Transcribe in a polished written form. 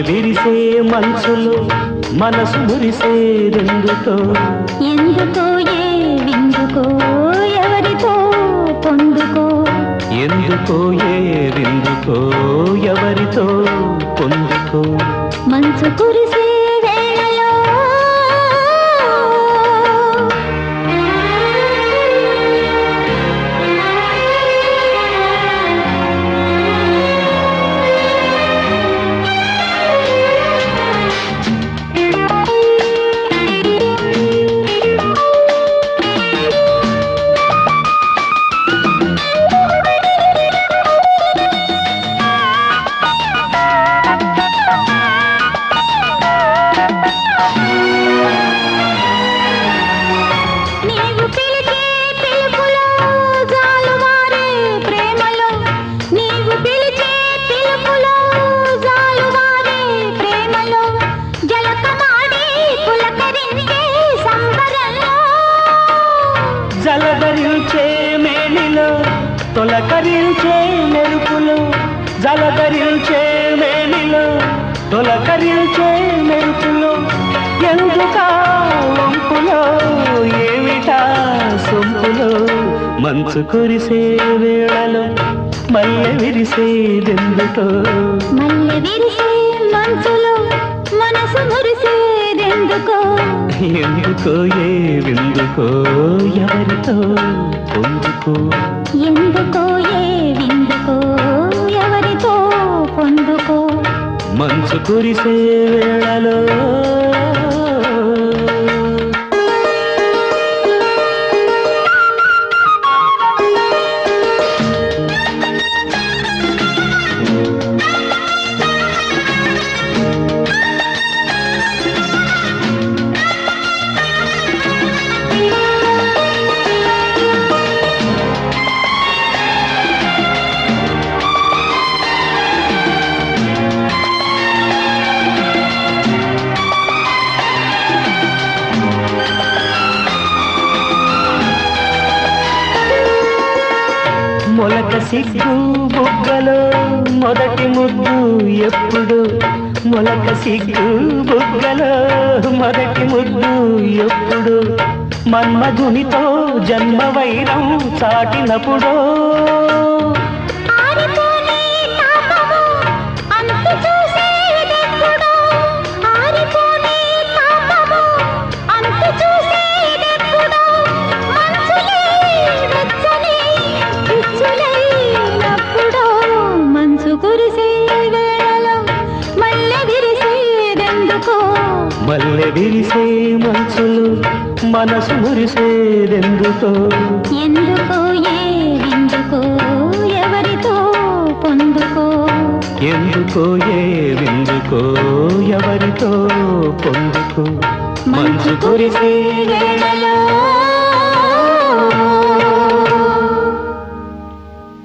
విరిసే మనసులో మనసు మురిసేదెందుకో ఎందుకో ఏ విందుకో ఎవరితో పొందుకో ఎందుకో ఏ విందుకో ఎవరితో పొందుకో మంచు కురిసే వేళలో జలధరించే మేనిలో తొలకరించే మెరుపులో జలధరించే మేనిలో తొలకరించే మెరుపులో ఎందుకా వంపులో ఏమిటా సొంపులో మంచు కురిసే వేళలో మల్లె విరిసేదెందుకో మల్లె విరిసే మంచులో మనసు మురిసేదెందుకో ఎందుకో ఏ విందుకో ఎవరితో పొందుకో ఎందుకో ఏ విందుకో ఎవరితో పొందుకో మంచు కురిసే వేళలో మొలక సిగ్గు బుగ్గలో మొదటి ముద్దు ఎప్పుడు మొలక సిగ్గు బుగ్గలో మొదటి ముద్దు ఎప్పుడు మన్మధునితో జన్మ వైరం చాటినప్పుడు మల్లె విరిసే మనసులు మనసు మురిసేదెందుకో ఎందుకో ఏ విందుకో ఎవరితో పొందుకో ఎందుకో ఏ విందుకో ఎవరితో పొందుకో మంచు కురిసే వేళలో